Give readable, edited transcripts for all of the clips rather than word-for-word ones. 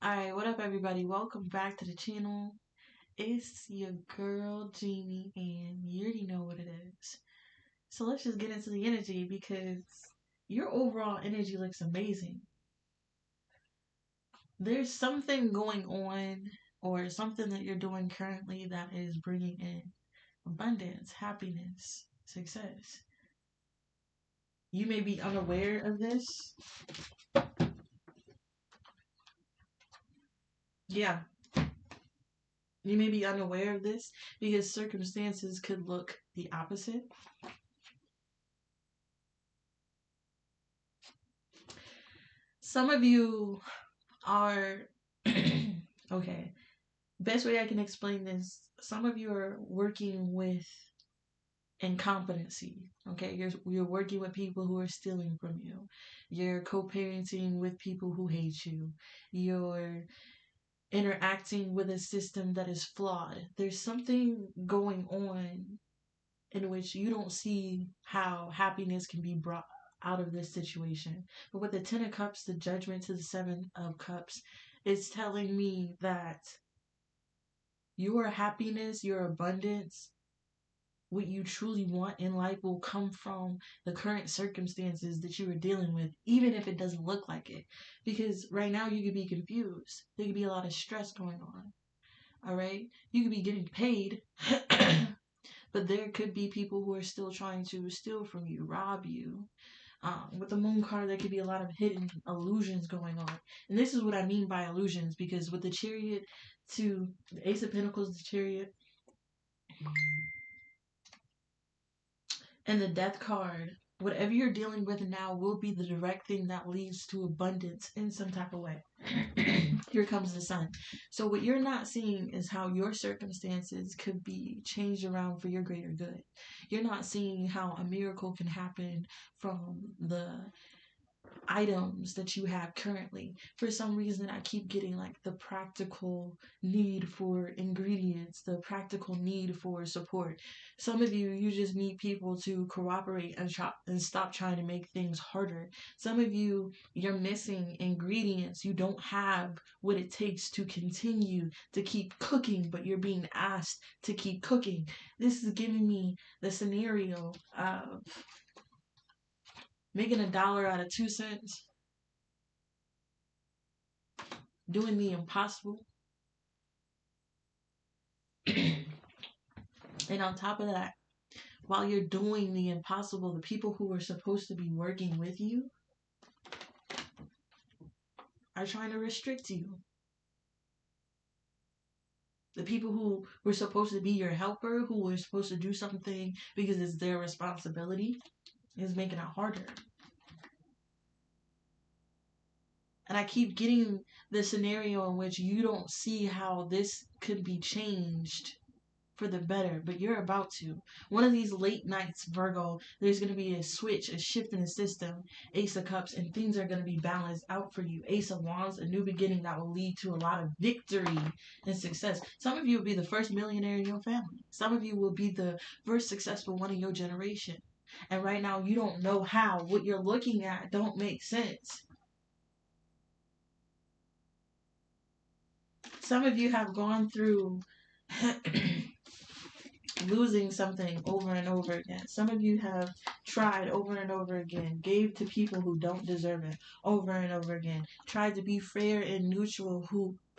Alright, what up everybody? Welcome back to the channel. It's your girl Jeannie and you already know what it is. So let's just get into the energy because your overall energy looks amazing. There's something going on or something that you're doing currently that is bringing in abundance, happiness, success. You may be unaware of this. Yeah, you may be unaware of this because circumstances could look the opposite. Some of you are okay. Best way I can explain this, some of you are working with incompetency. Okay, you're working with people who are stealing from you. You're co-parenting with people who hate you. You're interacting with a system that is flawed. There's something going on in which you don't see how happiness can be brought out of this situation. But with the Ten of Cups, the Judgment to the Seven of Cups, it's telling me that your happiness, your abundance, what you truly want in life will come from the current circumstances that you are dealing with, even if it doesn't look like it. Because right now you could be confused. There could be a lot of stress going on. All right? You could be getting paid. But there could be people who are still trying to steal from you, rob you. With the moon card, there could be a lot of hidden illusions going on. And this is what I mean by illusions, because with the chariot to the Ace of Pentacles, the chariot, and the death card, whatever you're dealing with now will be the direct thing that leads to abundance in some type of way. Here comes the sun. So what you're not seeing is how your circumstances could be changed around for your greater good. You're not seeing how a miracle can happen from the items that you have currently. For some reason, I keep getting like the practical need for ingredients, the practical need for support. Some of you just need people to cooperate and stop trying to make things harder. Some of you, you're missing ingredients. You don't have what it takes to continue to keep cooking, but you're being asked to keep cooking. This is giving me the scenario of making $1 out of 2 cents, doing the impossible. And on top of that, while you're doing the impossible, the people who are supposed to be working with you are trying to restrict you. The people who were supposed to be your helper, who were supposed to do something because it's their responsibility, is making it harder. And I keep getting the scenario in which you don't see how this could be changed for the better, but you're about to. One of these late nights, Virgo, there's going to be a switch, a shift in the system, Ace of Cups, and things are going to be balanced out for you. Ace of Wands, a new beginning that will lead to a lot of victory and success. Some of you will be the first millionaire in your family. Some of you will be the first successful one in your generation. And right now, you don't know how. What you're looking at don't make sense. Some of you have gone through losing something over and over again. Some of you have tried over and over again, gave to people who don't deserve it over and over again, tried to be fair and neutral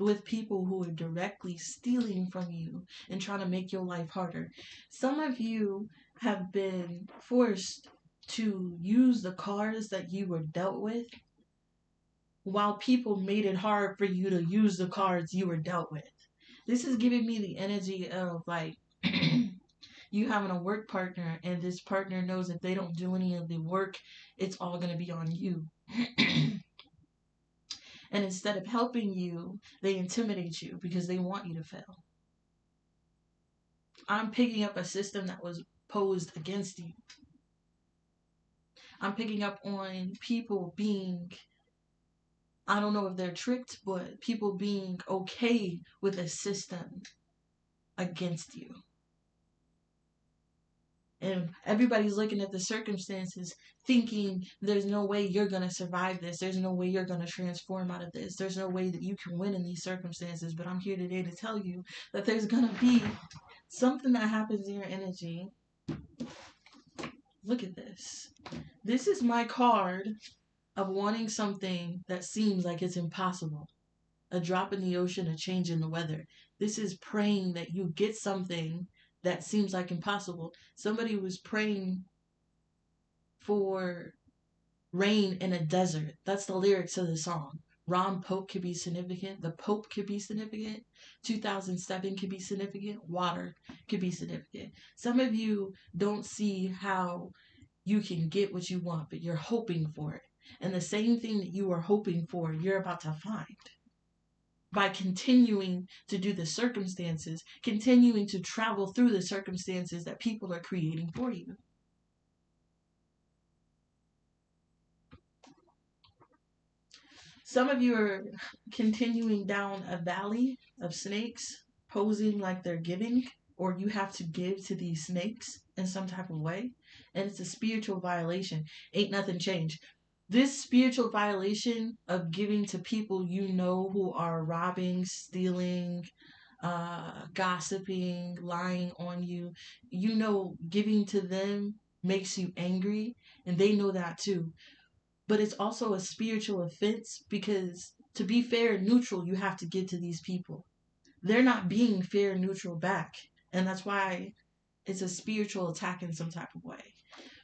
with people who are directly stealing from you and trying to make your life harder. Some of you have been forced to use the cards that you were dealt with while people made it hard for you to use the cards you were dealt with. This is giving me the energy of like you having a work partner and this partner knows if they don't do any of the work, it's all going to be on you. And instead of helping you, they intimidate you because they want you to fail. I'm picking up a system that was posed against you. I'm picking up on people being, I don't know if they're tricked, but people being okay with a system against you. And everybody's looking at the circumstances thinking there's no way you're going to survive this. There's no way you're going to transform out of this. There's no way that you can win in these circumstances. But I'm here today to tell you that there's going to be something that happens in your energy. Look at this. This is my card of wanting something that seems like it's impossible. A drop in the ocean, a change in the weather. This is praying that you get something that seems like impossible. Somebody was praying for rain in a desert. That's the lyrics of the song. Ron Pope could be significant. The Pope could be significant. 2007 could be significant. Water could be significant. Some of you don't see how you can get what you want, but you're hoping for it. And the same thing that you are hoping for, you're about to find. By continuing to do the circumstances, continuing to travel through the circumstances that people are creating for you. Some of you are continuing down a valley of snakes, posing like they're giving, or you have to give to these snakes in some type of way. And it's a spiritual violation. Ain't nothing changed. This spiritual violation of giving to people you know who are robbing, stealing, gossiping, lying on you, you know, giving to them makes you angry, and they know that too. But it's also a spiritual offense because to be fair and neutral, you have to give to these people. They're not being fair and neutral back, and that's why it's a spiritual attack in some type of way.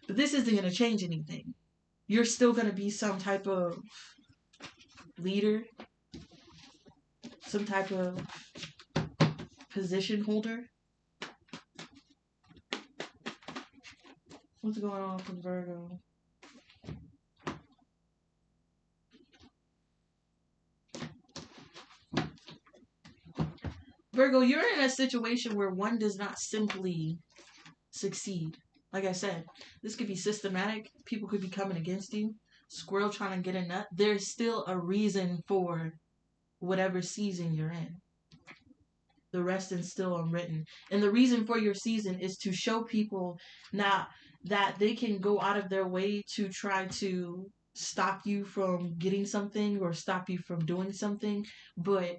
But this isn't going to change anything. You're still going to be some type of leader, some type of position holder. What's going on with Virgo? Virgo, you're in a situation where one does not simply succeed. Like I said, this could be systematic. People could be coming against you. Squirrel trying to get a nut. There's still a reason for whatever season you're in. The rest is still unwritten. And the reason for your season is to show people now that they can go out of their way to try to stop you from getting something or stop you from doing something. But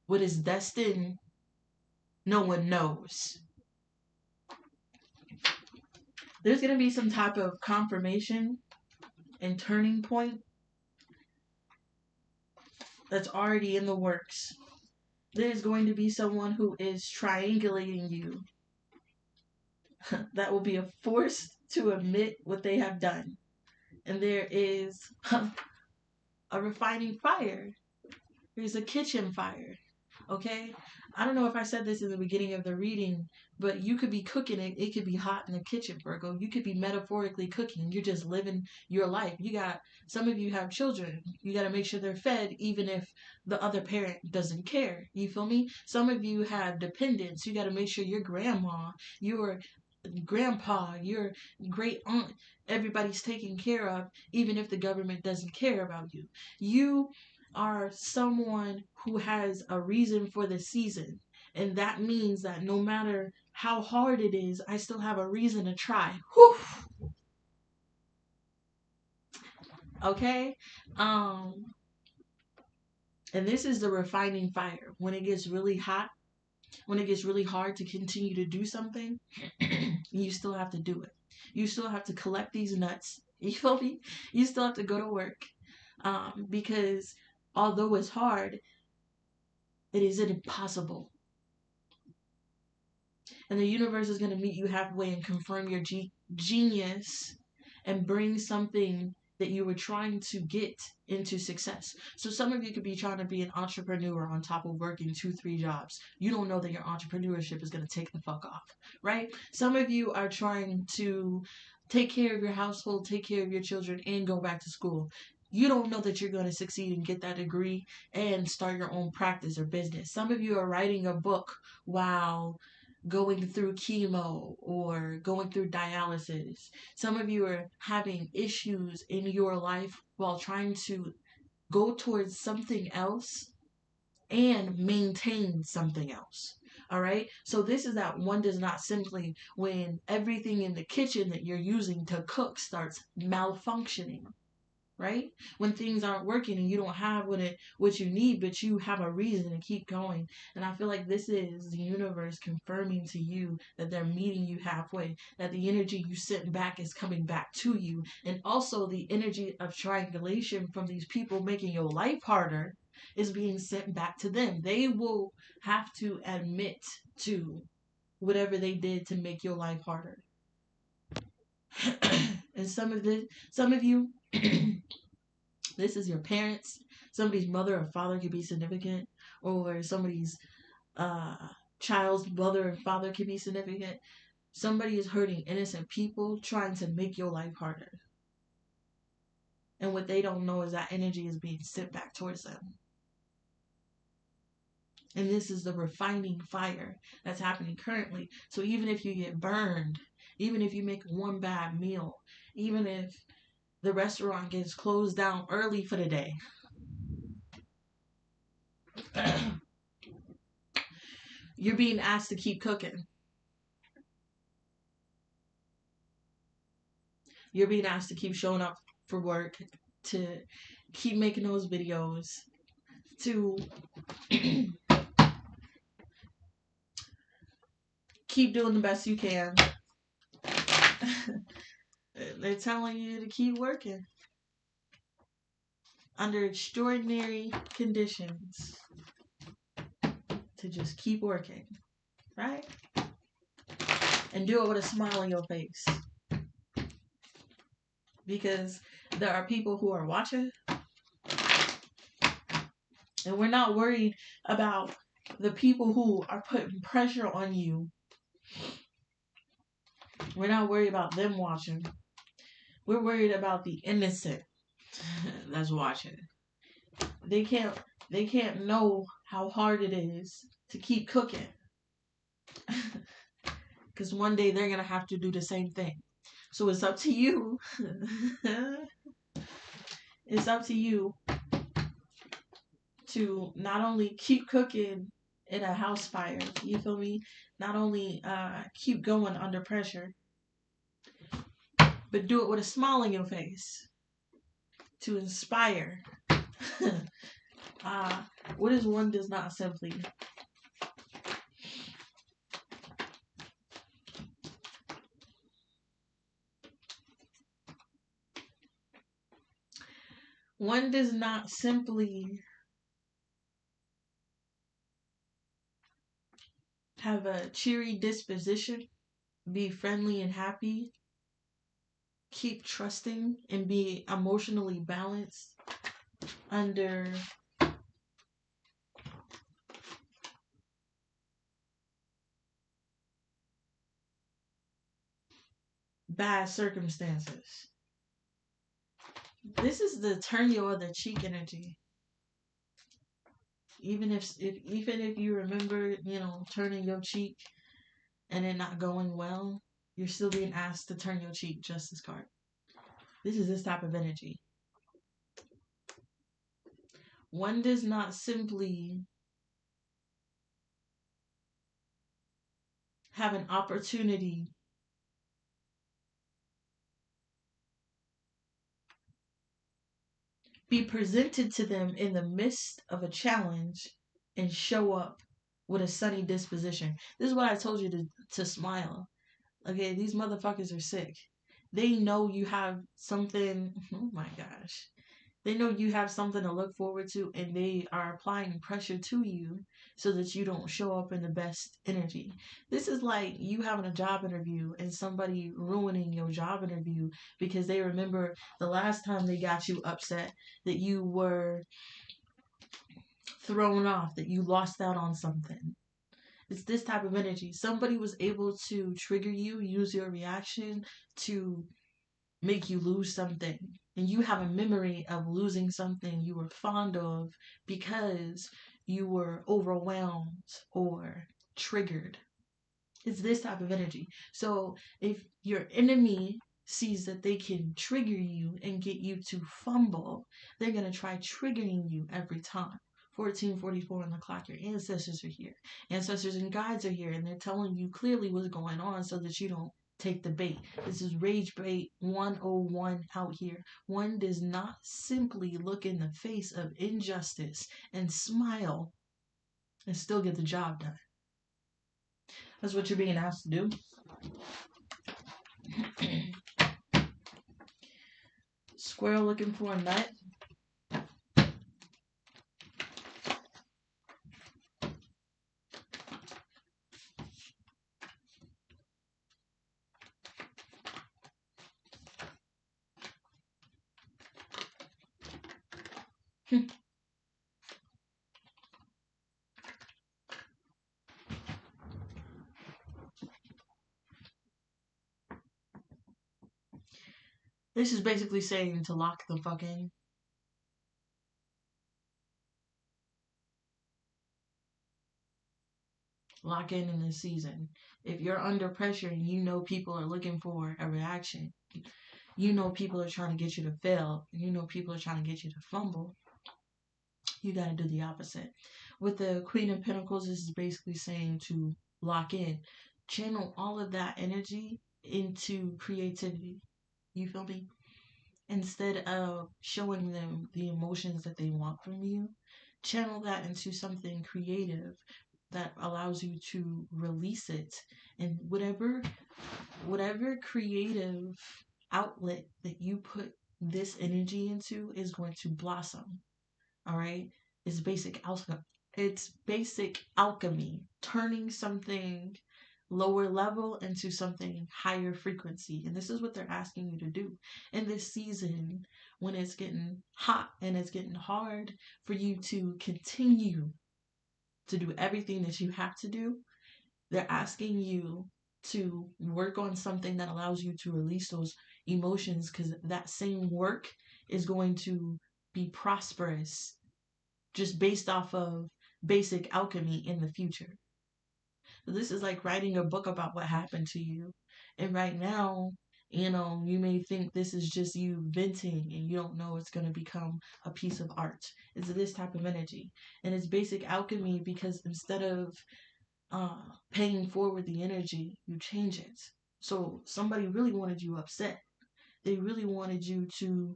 what is destined, no one knows. There's going to be some type of confirmation and turning point that's already in the works. There's going to be someone who is triangulating you that will be forced to admit what they have done. And there is a refining fire. There's a kitchen fire. Okay? I don't know if I said this in the beginning of the reading, but you could be cooking it. It could be hot in the kitchen, Virgo. You could be metaphorically cooking. You're just living your life. Some of you have children. You got to make sure they're fed, even if the other parent doesn't care. You feel me? Some of you have dependents. You got to make sure your grandma, your grandpa, your great aunt, everybody's taken care of, even if the government doesn't care about you. You are someone who has a reason for the season. And that means that no matter how hard it is, I still have a reason to try. Whew. Okay? And this is the refining fire. When it gets really hot, when it gets really hard to continue to do something, you still have to do it. You still have to collect these nuts. You feel me? You still have to go to work. Because although it's hard, it isn't impossible. And the universe is going to meet you halfway and confirm your genius and bring something that you were trying to get into success. So some of you could be trying to be an entrepreneur on top of working 2-3 jobs. You don't know that your entrepreneurship is going to take the fuck off, right? Some of you are trying to take care of your household, take care of your children, and go back to school. You don't know that you're going to succeed and get that degree and start your own practice or business. Some of you are writing a book while going through chemo or going through dialysis. Some of you are having issues in your life while trying to go towards something else and maintain something else. All right. So this is that one does not simply when everything in the kitchen that you're using to cook starts malfunctioning, right? When things aren't working and you don't have what you need, but you have a reason to keep going. And I feel like this is the universe confirming to you that they're meeting you halfway, that the energy you sent back is coming back to you. And also the energy of triangulation from these people making your life harder is being sent back to them. They will have to admit to whatever they did to make your life harder. And some of you this is your parents. Somebody's mother or father could be significant, or somebody's uh, child's mother or father could be significant. Somebody is hurting innocent people trying to make your life harder. And what they don't know is that energy is being sent back towards them. And this is the refining fire that's happening currently. So even if you get burned, even if you make one bad meal, even if the restaurant gets closed down early for the day, you're being asked to keep cooking. You're being asked to keep showing up for work, to keep making those videos, to keep doing the best you can. They're telling you to keep working under extraordinary conditions, to just keep working, right? And do it with a smile on your face. Because there are people who are watching, and we're not worried about the people who are putting pressure on you. We're not worried about them watching. We're worried about the innocent that's watching. They can't know how hard it is to keep cooking. Because one day they're gonna have to do the same thing. So it's up to you. It's up to you to not only keep cooking in a house fire, you feel me? Not only keep going under pressure, but do it with a smile on your face to inspire. What is one does not simply? One does not simply have a cheery disposition, be friendly and happy, keep trusting, and be emotionally balanced under bad circumstances. This is the turn your other cheek energy. Even if you remember, turning your cheek and it not going well, you're still being asked to turn your cheek. Justice card. This is this type of energy. One does not simply have an opportunity be presented to them in the midst of a challenge and show up with a sunny disposition. This is what I told you to smile. Okay, these motherfuckers are sick. They know you have something. Oh my gosh. They know you have something to look forward to, and they are applying pressure to you so that you don't show up in the best energy. This is like you having a job interview and somebody ruining your job interview because they remember the last time they got you upset, that you were thrown off, that you lost out on something. It's this type of energy. Somebody was able to trigger you, use your reaction to make you lose something. And you have a memory of losing something you were fond of because you were overwhelmed or triggered. It's this type of energy. So if your enemy sees that they can trigger you and get you to fumble, they're going to try triggering you every time. 14:44 on the clock. Your ancestors are here. Ancestors and guides are here, and they're telling you clearly what's going on so that you don't take the bait. This is Rage Bait 101 out here. One does not simply look in the face of injustice and smile and still get the job done. That's what you're being asked to do. Squirrel looking for a nut. This is basically saying to lock the fuck in. Lock in this season. If you're under pressure and you know people are looking for a reaction, you know people are trying to get you to fail, you know people are trying to get you to fumble, you got to do the opposite. With the Queen of Pentacles, this is basically saying to lock in. Channel all of that energy into creativity. You feel me? Instead of showing them the emotions that they want from you, channel that into something creative that allows you to release it. And whatever creative outlet that you put this energy into is going to blossom. All right? It's basic alchemy. It's basic alchemy, turning something lower level into something higher frequency. And this is what they're asking you to do in this season when it's getting hot and it's getting hard for you to continue to do everything that you have to do. They're asking you to work on something that allows you to release those emotions, because that same work is going to be prosperous just based off of basic alchemy in the future. So this is like writing a book about what happened to you. And right now, you may think this is just you venting and you don't know it's going to become a piece of art. It's this type of energy. And it's basic alchemy because instead of paying forward the energy, you change it. So somebody really wanted you upset. They really wanted you to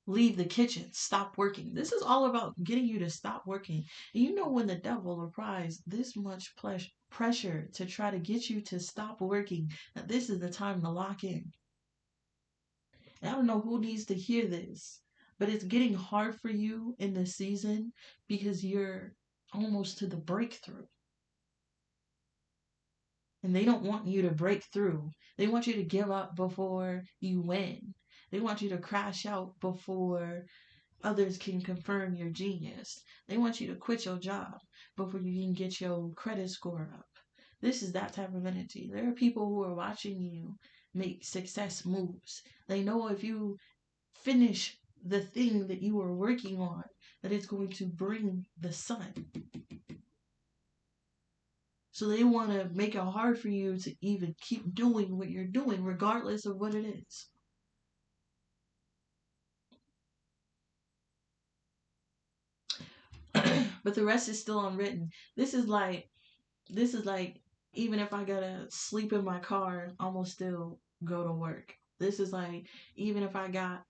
leave the kitchen, stop working. This is all about getting you to stop working. And you know, when the devil applies this much pressure to try to get you to stop working, that this is the time to lock in. And I don't know who needs to hear this, but it's getting hard for you in this season because you're almost to the breakthrough. And they don't want you to break through. They want you to give up before you win. They want you to crash out before others can confirm your genius. They want you to quit your job before you can get your credit score up. This is that type of energy. There are people who are watching you make success moves. They know if you finish the thing that you are working on, that it's going to bring the sun. So they want to make it hard for you to even keep doing what you're doing, regardless of what it is. But the rest is still unwritten. This is like, even if I gotta sleep in my car, I'm gonna still go to work. This is like, even if I got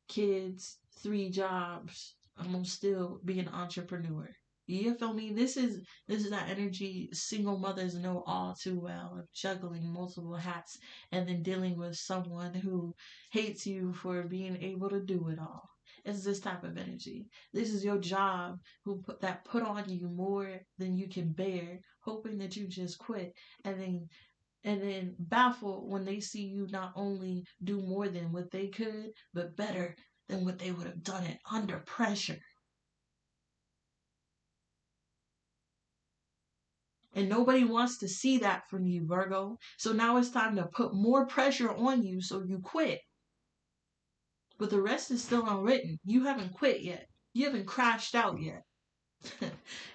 kids, 3 jobs, I'm gonna still be an entrepreneur. You feel me? This is that energy single mothers know all too well, of juggling multiple hats and then dealing with someone who hates you for being able to do it all. It's this type of energy. This is your job who put on you more than you can bear, hoping that you just quit, and then baffled when they see you not only do more than what they could, but better than what they would have done it under pressure. And nobody wants to see that from you, Virgo. So now it's time to put more pressure on you so you quit. But the rest is still unwritten. You haven't quit yet. You haven't crashed out yet.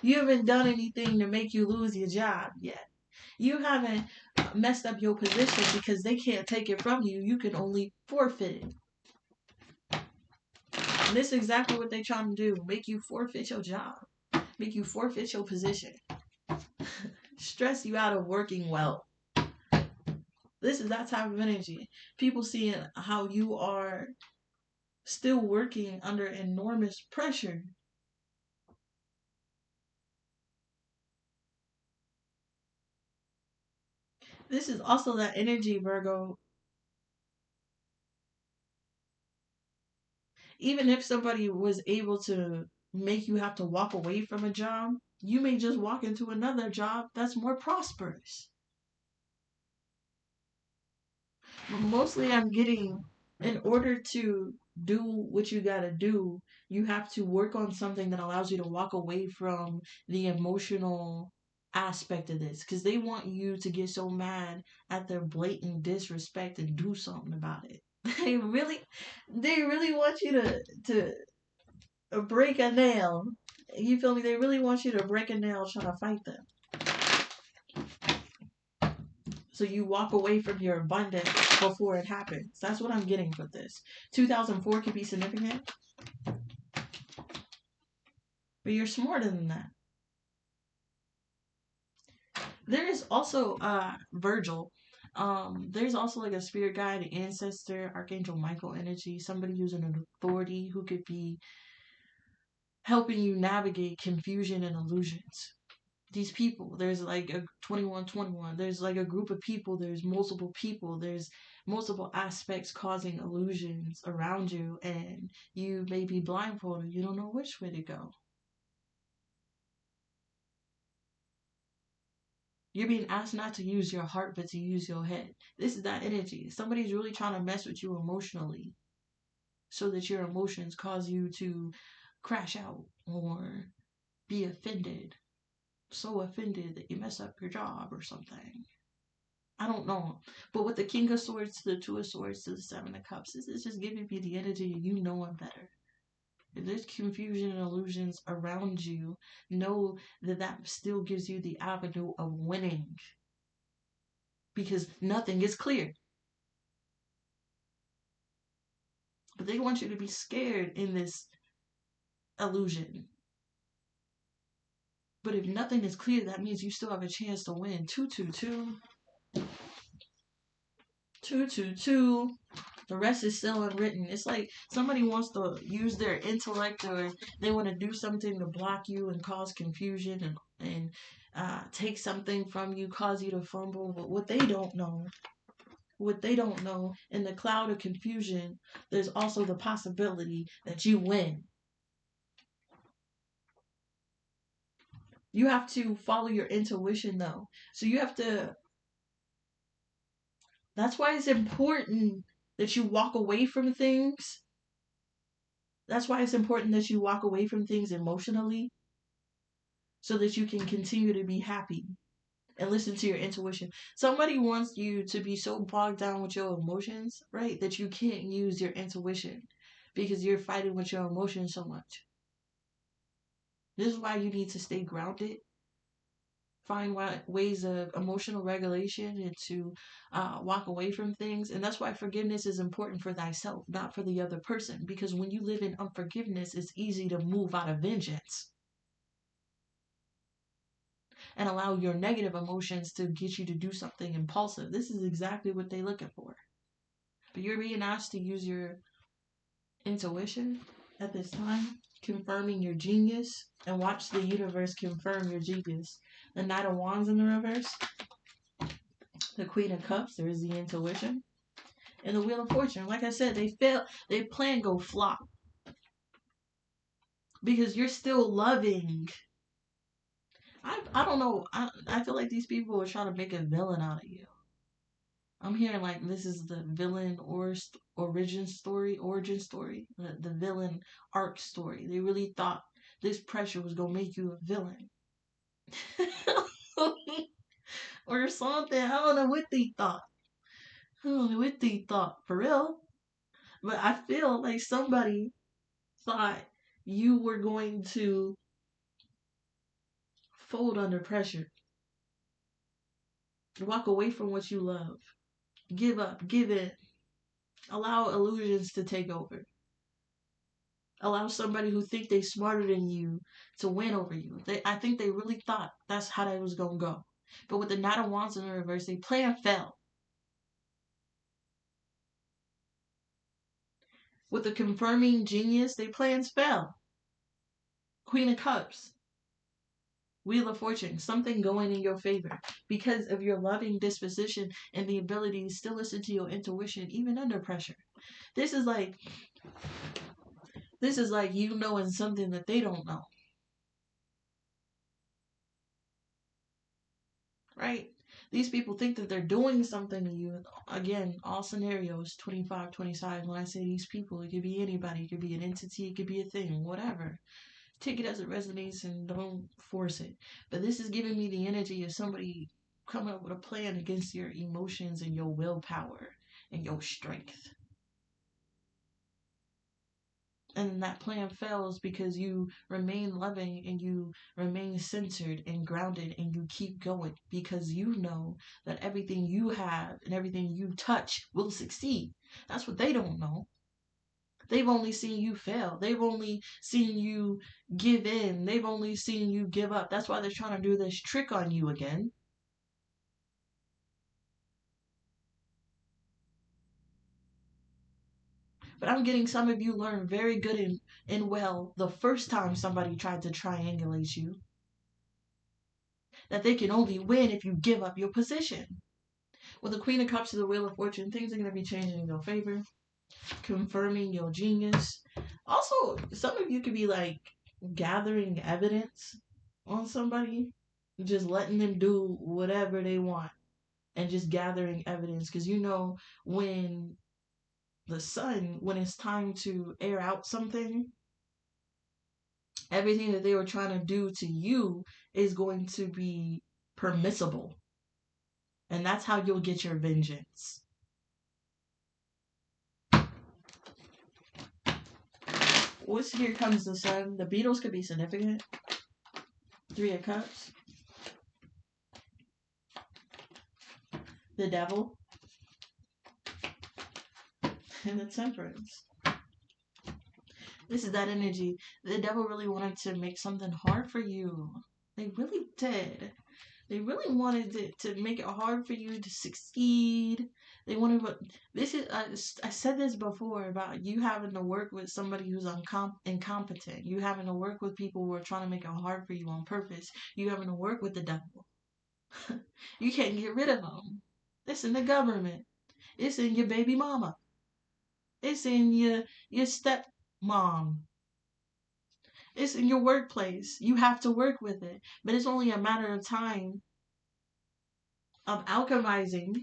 You haven't done anything to make you lose your job yet. You haven't messed up your position because they can't take it from you. You can only forfeit it. And this is exactly what they trying to do. Make you forfeit your job. Make you forfeit your position. Stress you out of working well. This is that type of energy. People seeing how you are still working under enormous pressure. This is also that energy, Virgo. Even if somebody was able to make you have to walk away from a job, you may just walk into another job that's more prosperous. But mostly, I'm getting, in order to do what you gotta do, you have to work on something that allows you to walk away from the emotional aspect of this, because they want you to get so mad at their blatant disrespect and do something about it. They really, they really want you to break a nail. You feel me? They really want you to break a nail trying to fight them. So you walk away from your abundance before it happens. That's what I'm getting with this. 2004 could be significant, but you're smarter than that. There is also Virgil. There's also like a spirit guide, ancestor, Archangel Michael energy, somebody who's an authority who could be helping you navigate confusion and illusions. These people, there's like a 2121, there's like a group of people, there's multiple people, there's multiple aspects causing illusions around you, and you may be blindfolded, you don't know which way to go. You're being asked not to use your heart but to use your head. This is that energy. Somebody's really trying to mess with you emotionally so that your emotions cause you to crash out or be offended, so offended that you mess up your job or something. I don't know. But with the King of Swords to the Two of Swords to the Seven of Cups, this is just giving me the energy you know I'm better. If there's confusion and illusions around you, know that that still gives you the avenue of winning. Because nothing is clear. But they want you to be scared in this illusion. But if nothing is clear, that means you still have a chance to win. 222. 222. The rest is still unwritten. It's like somebody wants to use their intellect, or they want to do something to block you and cause confusion and take something from you, cause you to fumble. But what they don't know, in the cloud of confusion, there's also the possibility that you win. You have to follow your intuition though. So you have to, that's why it's important that you walk away from things. That's why it's important that you walk away from things emotionally so that you can continue to be happy and listen to your intuition. Somebody wants you to be so bogged down with your emotions, right, that you can't use your intuition because you're fighting with your emotions so much. This is why you need to stay grounded, find ways of emotional regulation, and to walk away from things. And that's why forgiveness is important for thyself, not for the other person. Because when you live in unforgiveness, it's easy to move out of vengeance and allow your negative emotions to get you to do something impulsive. This is exactly what they're looking for. But you're being asked to use your intuition at this time, confirming your genius, and watch the universe confirm your genius. The Knight of Wands in the reverse, the Queen of Cups, there is the intuition, and the Wheel of Fortune. Like I said, they plan go flop because you're still loving. I don't know. I feel like these people are trying to make a villain out of you. I'm hearing like this is the villain or origin story, the villain arc story. They really thought this pressure was gonna make you a villain. Or something. I don't know what they thought. I don't know what they thought, for real. But I feel like somebody thought you were going to fold under pressure, walk away from what you love, give up, give in, allow illusions to take over, Allow somebody who think they smarter than you to win over you. I think they really thought that's how that was gonna go. But with the Knight of Wands in the reverse, their plan fell. With the confirming genius, their plans fell. Queen of Cups. Wheel of Fortune, something going in your favor because of your loving disposition and the ability to still listen to your intuition even under pressure. This is like you knowing something that they don't know. Right? These people think that they're doing something to you. Again, all scenarios, 25, 25. When I say these people, it could be anybody. It could be an entity. It could be a thing. Whatever. Take it as it resonates and don't force it. But this is giving me the energy of somebody coming up with a plan against your emotions and your willpower and your strength. And that plan fails because you remain loving and you remain centered and grounded and you keep going because you know that everything you have and everything you touch will succeed. That's what they don't know. They've only seen you fail. They've only seen you give in. They've only seen you give up. That's why they're trying to do this trick on you again. But I'm getting some of you learn very good and well the first time somebody tried to triangulate you. That they can only win if you give up your position. With the Queen of Cups to the Wheel of Fortune, things are going to be changing in your favor, confirming your genius. Also, some of you could be like gathering evidence on somebody, just letting them do whatever they want and just gathering evidence. Because you know, when when it's time to air out something, everything that they were trying to do to you is going to be permissible. And that's how you'll get your vengeance. What's here comes the Sun. The Beatles could be significant. Three of Cups. The Devil. And the Temperance. This is that energy. The Devil really wanted to make something hard for you. They really did. They really wanted to make it hard for you to succeed. They wanted, but this is, I said this before about you having to work with somebody who's incompetent. You having to work with people who are trying to make it hard for you on purpose. You having to work with the devil. You can't get rid of them. It's in the government. It's in your baby mama. It's in your step mom. It's in your workplace. You have to work with it. But it's only a matter of time of alchemizing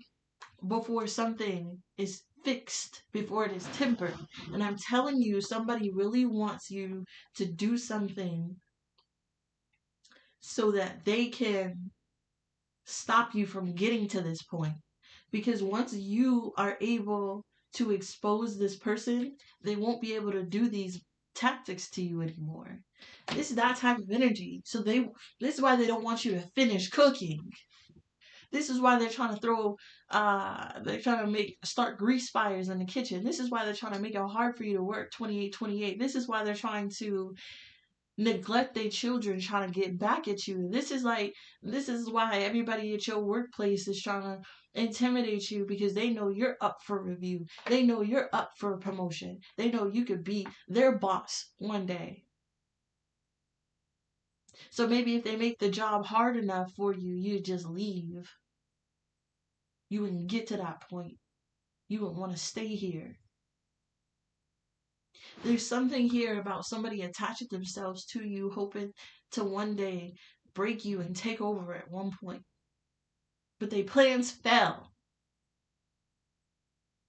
before something is fixed, before it is tempered. And I'm telling you, somebody really wants you to do something so that they can stop you from getting to this point. Because once you are able to expose this person, they won't be able to do these tactics to you anymore. This is that type of energy. So this is why they don't want you to finish cooking. This is why they're trying to start grease fires in the kitchen. This is why they're trying to make it hard for you to work 28. This is why they're trying to neglect their children, trying to get back at you. This is why everybody at your workplace is trying to intimidate you, because they know you're up for review. They know you're up for promotion. They know you could be their boss one day. So maybe if they make the job hard enough for you, you just leave. You wouldn't get to that point. You wouldn't want to stay here. There's something here about somebody attaching themselves to you, hoping to one day break you and take over at one point. But their plans fell.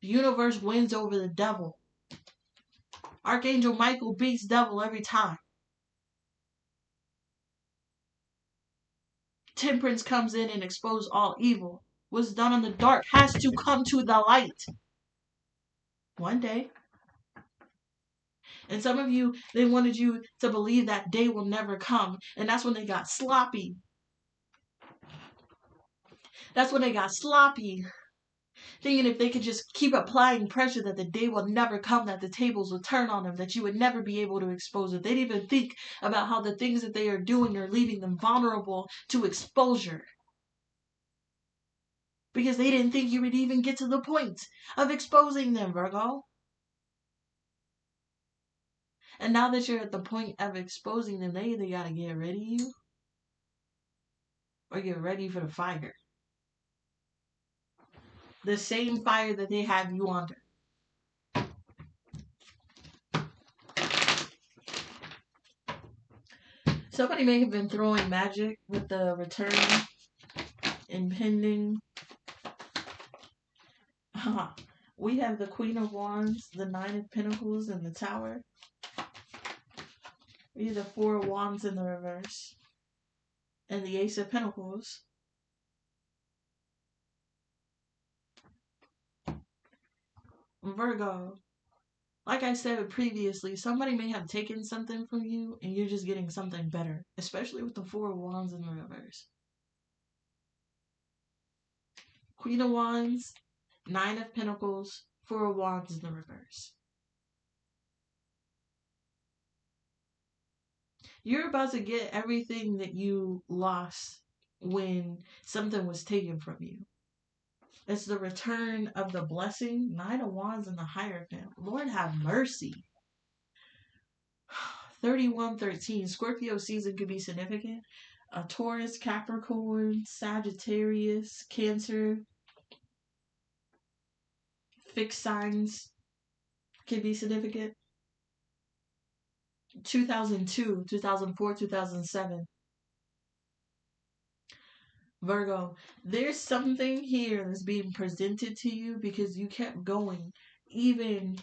The universe wins over the devil. Archangel Michael beats devil every time. Temperance comes in and exposes all evil. What's done in the dark has to come to the light. One day. And some of you, they wanted you to believe that day will never come. And that's when they got sloppy. That's when they got sloppy. thinking if they could just keep applying pressure that the day will never come, that the tables will turn on them, that you would never be able to expose it. They didn't even think about how the things that they are doing are leaving them vulnerable to exposure. Because they didn't think you would even get to the point of exposing them, Virgo. And now that you're at the point of exposing them, they either got to get rid of you or get ready for the fire. The same fire that they have you under. Somebody may have been throwing magic with the return impending. We have the Queen of Wands, the Nine of Pentacles, and the Tower. We have the Four of Wands in the reverse. And the Ace of Pentacles. Virgo. Like I said previously, somebody may have taken something from you and you're just getting something better. Especially with the Four of Wands in the reverse. Queen of Wands, Nine of Pentacles, Four of Wands in the reverse. You're about to get everything that you lost when something was taken from you. It's the return of the blessing. Nine of Wands in the Hierophant. Lord have mercy. 3113. Scorpio season could be significant. Taurus, Capricorn, Sagittarius, Cancer. Fixed signs can be significant. 2002, 2004, 2007. Virgo, there's something here that's being presented to you because you kept going. Even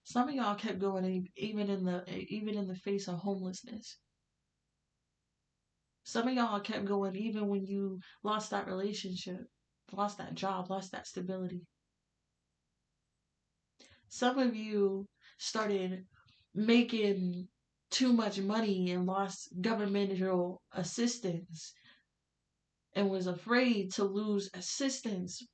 some of y'all kept going even in the face of homelessness. Some of y'all kept going even when you lost that relationship, lost that job, lost that stability. Some of you started making too much money and lost governmental assistance and was afraid to lose assistance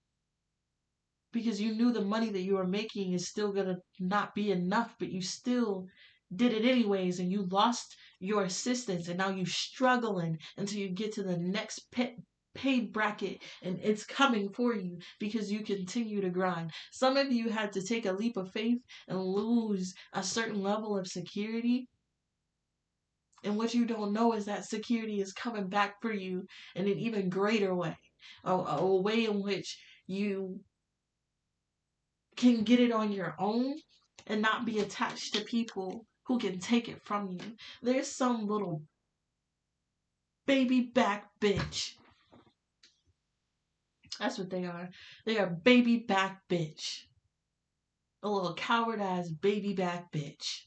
because you knew the money that you were making is still going to not be enough, but you still did it anyways and you lost your assistance and now you're struggling until you get to the next pay bracket and it's coming for you because you continue to grind. Some of you had to take a leap of faith and lose a certain level of security. And what you don't know is that security is coming back for you in an even greater way. A way in which you can get it on your own and not be attached to people who can take it from you. There's some little baby back bitch. That's what they are. They are baby back bitch. A little coward ass baby back bitch.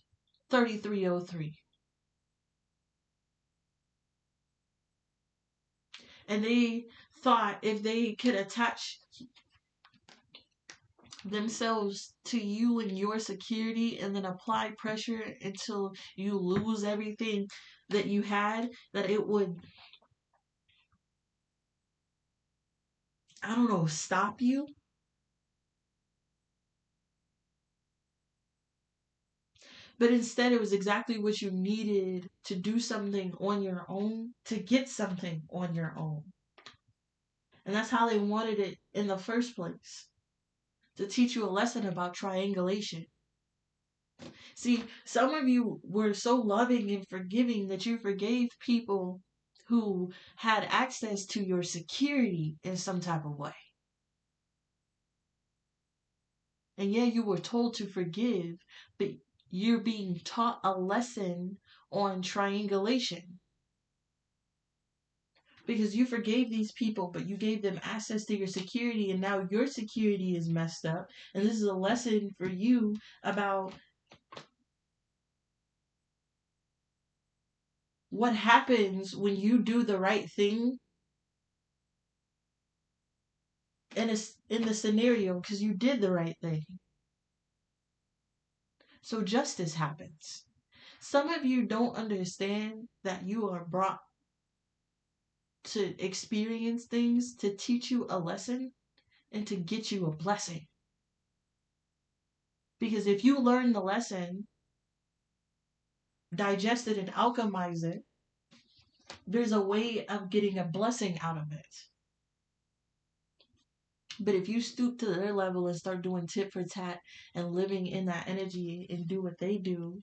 3303. And they thought if they could attach themselves to you and your security and then apply pressure until you lose everything that you had, that it would, I don't know, stop you. But instead, it was exactly what you needed to do something on your own, to get something on your own. And that's how they wanted it in the first place. To teach you a lesson about triangulation. See, some of you were so loving and forgiving that you forgave people who had access to your security in some type of way. And yeah, you were told to forgive, but you're being taught a lesson on triangulation. Because you forgave these people, but you gave them access to your security, and now your security is messed up. And this is a lesson for you about what happens when you do the right thing in the scenario because you did the right thing. So justice happens. Some of you don't understand that you are brought to experience things to teach you a lesson and to get you a blessing. Because if you learn the lesson, digest it, and alchemize it, there's a way of getting a blessing out of it. But if you stoop to their level and start doing tit for tat and living in that energy and do what they do,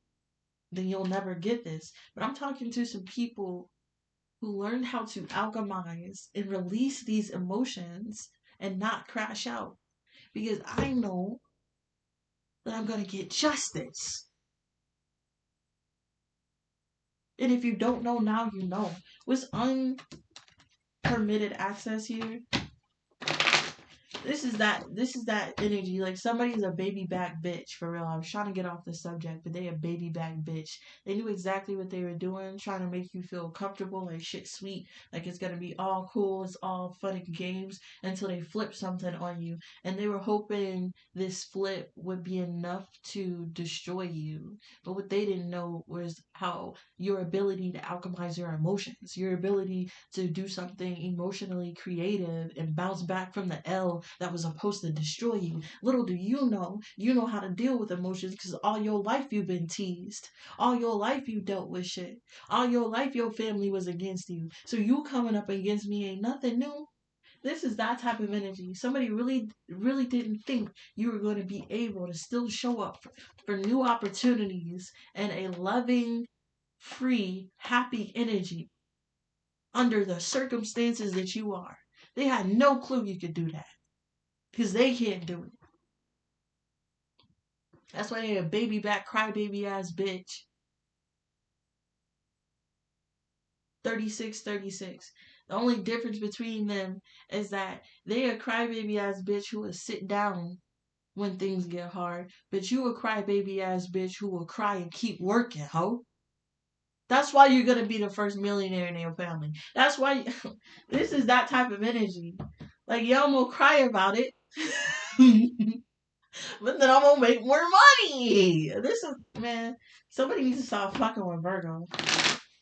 then you'll never get this. But I'm talking to some people who learned how to alchemize and release these emotions and not crash out. Because I know that I'm going to get justice. And if you don't know now, you know. What's unpermitted access here? This is that energy. Like somebody's a baby back bitch for real. I was trying to get off the subject, but they a baby back bitch. They knew exactly what they were doing, trying to make you feel comfortable, like shit sweet, like it's gonna be all cool, it's all fun and games until they flip something on you. And they were hoping this flip would be enough to destroy you. But what they didn't know was how your ability to alchemize your emotions, your ability to do something emotionally creative and bounce back from the L that was supposed to destroy you. Little do you know how to deal with emotions because all your life you've been teased. All your life you dealt with shit. All your life your family was against you. So you coming up against me ain't nothing new. This is that type of energy. Somebody really, really didn't think you were going to be able to still show up for new opportunities and a loving, free, happy energy under the circumstances that you are. They had no clue you could do that. Because they can't do it. That's why they're a baby back, crybaby ass bitch. 36, 36. The only difference between them is that they a crybaby ass bitch who will sit down when things get hard. But you a crybaby ass bitch who will cry and keep working, ho. That's why you're gonna be the first millionaire in your family. That's why this is that type of energy. Like y'all will cry about it. But then I'm gonna make more money. This is, man, somebody needs to stop fucking with Virgo.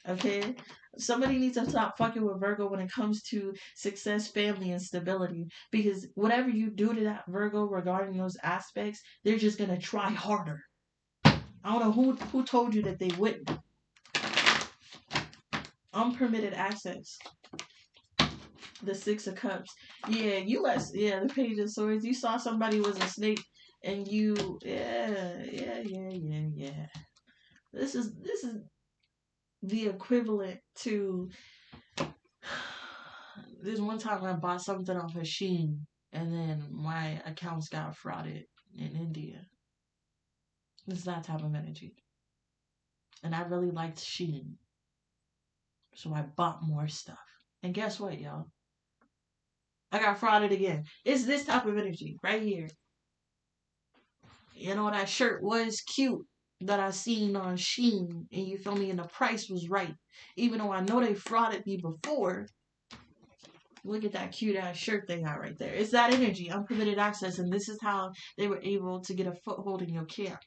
Okay? Somebody needs to stop fucking with Virgo when it comes to success, family, and stability. Because whatever you do to that Virgo regarding those aspects, they're just gonna try harder. I don't know who told you that they wouldn't. Unpermitted access. The Six of Cups. Yeah, the Page of Swords. You saw somebody was a snake and you, yeah. This is the equivalent to, this one time I bought something off of Shein and then my accounts got frauded in India. It's that type of energy. And I really liked Shein. So I bought more stuff. And guess what, y'all? I got frauded again. It's this type of energy right here. You know, that shirt was cute that I seen on Shein, and you feel me, and the price was right. Even though I know they frauded me before. Look at that cute ass shirt they got right there. It's that energy, unpermitted access, and this is how they were able to get a foothold in your camp.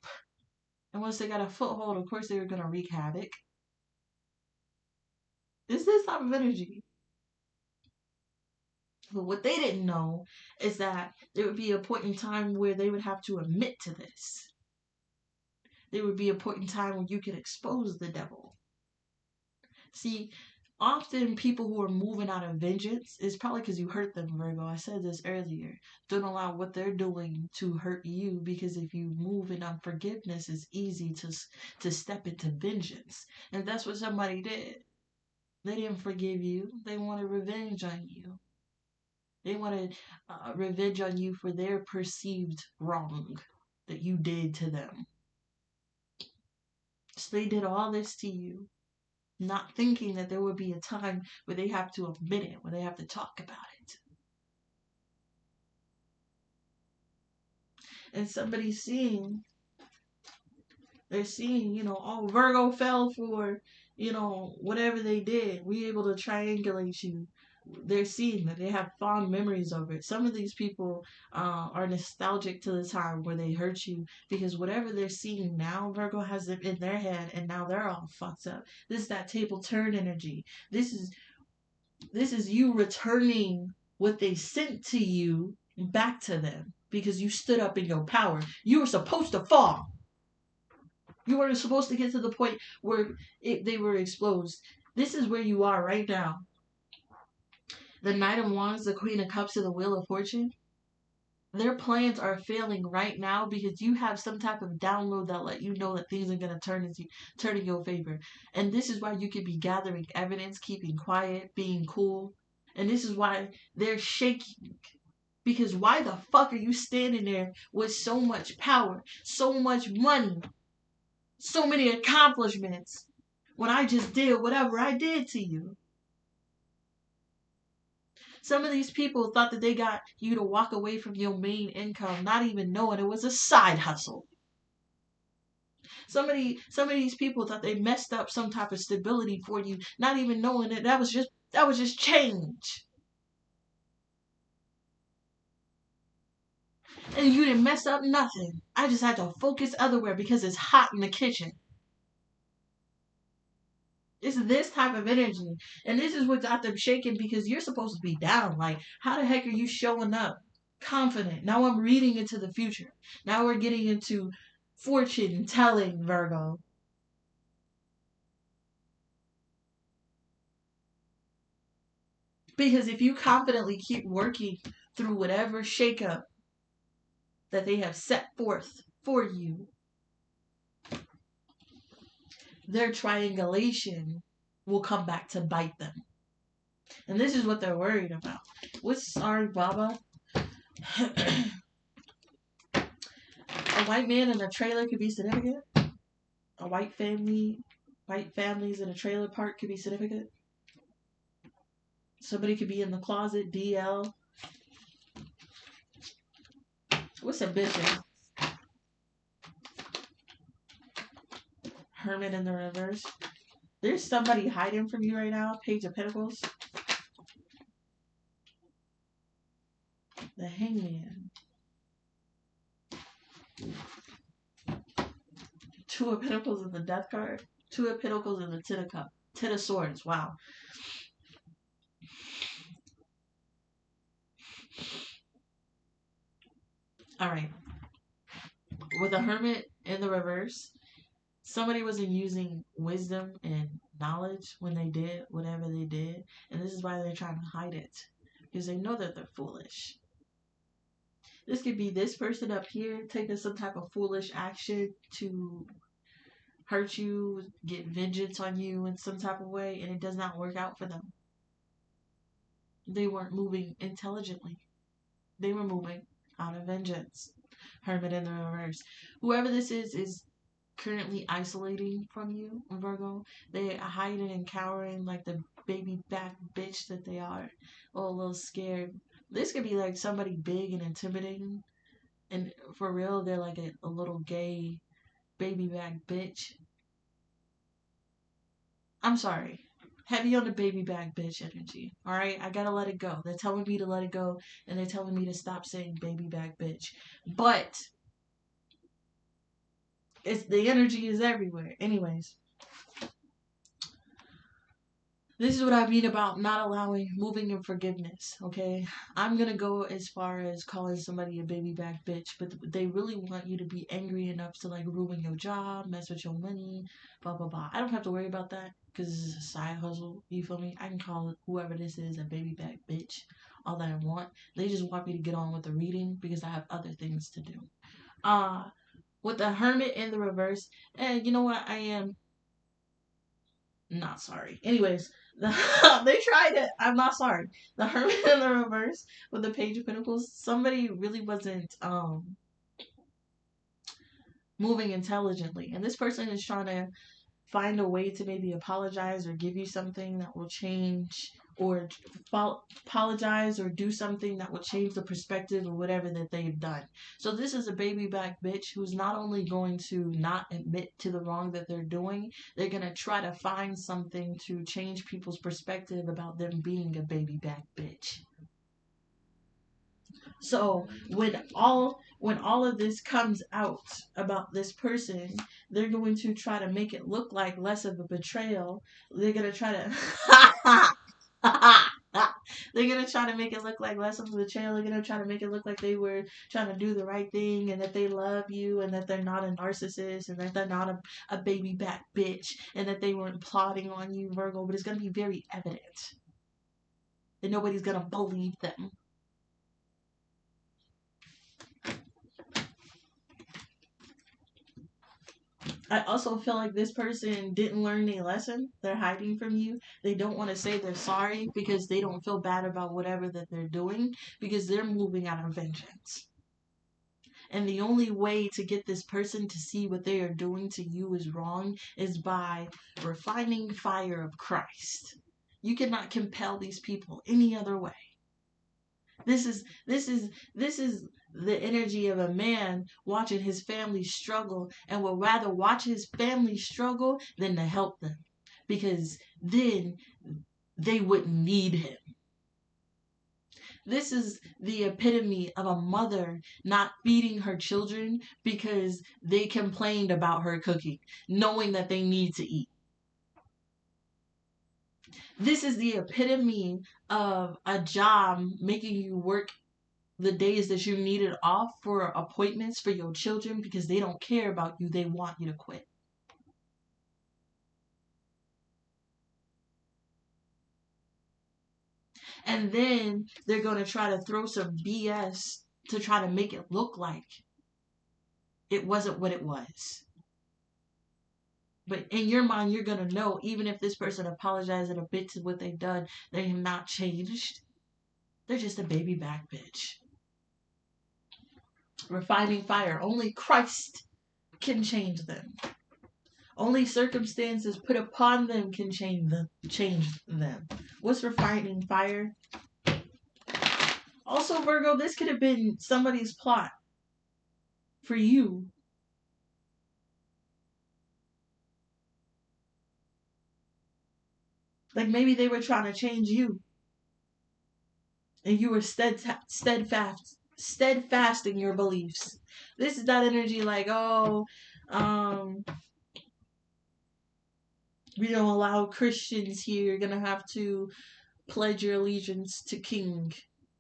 And once they got a foothold, of course they were gonna wreak havoc. It's this type of energy. But what they didn't know is that there would be a point in time where they would have to admit to this. There would be a point in time when you can expose the devil. See, often people who are moving out of vengeance is probably because you hurt them, Virgo. I said this earlier. Don't allow what they're doing to hurt you, because if you move in unforgiveness, it's easy to step into vengeance. And that's what somebody did. They didn't forgive you. They wanted revenge on you. They wanted revenge on you for their perceived wrong that you did to them. So they did all this to you, not thinking that there would be a time where they have to admit it, where they have to talk about it. And somebody's seeing, they're seeing, oh, Virgo fell for, whatever they did. We able to triangulate you. They're seeing that they have fond memories of it. Some of these people are nostalgic to the time where they hurt you, because whatever they're seeing now, Virgo has it in their head, and now they're all fucked up. This is that table turn energy. This is This is you returning what they sent to you back to them because you stood up in your power. You were supposed to fall. You weren't supposed to get to the point where they were exposed. This is where you are right now. The Knight of Wands, the Queen of Cups, and the Wheel of Fortune. Their plans are failing right now because you have some type of download that let you know that things are gonna turn in your favor. And this is why you can be gathering evidence, keeping quiet, being cool. And this is why they're shaking. Because why the fuck are you standing there with so much power, so much money, so many accomplishments when I just did whatever I did to you? Some of these people thought that they got you to walk away from your main income, not even knowing it was a side hustle. Some of these people thought they messed up some type of stability for you, not even knowing that was just change. And you didn't mess up nothing. I just had to focus otherwhere because it's hot in the kitchen. It's this type of energy. And this is what got them shaking because you're supposed to be down. Like, how the heck are you showing up confident? Now I'm reading into the future. Now we're getting into fortune telling, Virgo. Because if you confidently keep working through whatever shakeup that they have set forth for you, their triangulation will come back to bite them. And this is what they're worried about. What's sorry, Baba? A white man in a trailer could be significant. A white families in a trailer park could be significant. Somebody could be in the closet, DL. What's a bitch? Hermit in the reverse. There's somebody hiding from you right now. Page of Pentacles. The Hangman. Two of Pentacles in the Death card. Two of Pentacles in the Ten of Swords. Wow. Alright. With a Hermit in the reverse, somebody wasn't using wisdom and knowledge when they did whatever they did. And this is why they're trying to hide it. Because they know that they're foolish. This could be this person up here taking some type of foolish action to hurt you, get vengeance on you in some type of way, and it does not work out for them. They weren't moving intelligently. They were moving out of vengeance. Hermit in the reverse. Whoever this is currently isolating from you, Virgo. They are hiding and cowering like the baby back bitch that they are. Or a little scared. This could be like somebody big and intimidating. And for real, they're like a little gay baby back bitch. I'm sorry. Heavy on the baby back bitch energy. Alright? I gotta let it go. They're telling me to let it go. And they're telling me to stop saying baby back bitch. But it's the energy is everywhere. Anyways. This is what I mean about not allowing moving in forgiveness, okay? I'm gonna go as far as calling somebody a baby back bitch, but they really want you to be angry enough to like ruin your job, mess with your money, blah blah blah. I don't have to worry about that because it's a side hustle. You feel me? I can call whoever this is a baby back bitch all that I want. They just want me to get on with the reading because I have other things to do. With the Hermit in the reverse, and you know what? I am not sorry. Anyways, they tried it. I'm not sorry. The Hermit in the reverse with the Page of Pentacles. Somebody really wasn't moving intelligently, and this person is trying to find a way to maybe apologize or give you something that will change, or apologize or do something that will change the perspective of whatever that they've done. So this is a baby back bitch who's not only going to not admit to the wrong that they're doing, they're going to try to find something to change people's perspective about them being a baby back bitch. So when all of this comes out about this person, they're going to try to make it look like less of a betrayal. They're going to try to They're gonna try to make it look like lessons of the channel. They're gonna try to make it look like they were trying to do the right thing and that they love you and that they're not a narcissist and that they're not a baby back bitch and that they weren't plotting on you, Virgo. But it's gonna be very evident. And nobody's gonna believe them. I also feel like this person didn't learn a lesson. They're hiding from you. They don't want to say they're sorry because they don't feel bad about whatever that they're doing because they're moving out of vengeance. And the only way to get this person to see what they are doing to you is wrong is by refining fire of Christ. You cannot compel these people any other way. This is the energy of a man watching his family struggle and will rather watch his family struggle than to help them because then they wouldn't need him. This is the epitome of a mother not feeding her children because they complained about her cooking, knowing that they need to eat. This is the epitome of a job making you work the days that you needed off for appointments for your children because they don't care about you. They want you to quit. And then they're going to try to throw some BS to try to make it look like it wasn't what it was. But in your mind, you're going to know, even if this person apologized a bit to what they've done, they have not changed. They're just a baby back bitch. Refining fire. Only Christ can change them. Only circumstances put upon them can change them. What's refining fire? Also, Virgo, this could have been somebody's plot for you. Like maybe they were trying to change you. And you were steadfast in your beliefs. This is that energy like, oh, we don't allow Christians here. You're going to have to pledge your allegiance to king.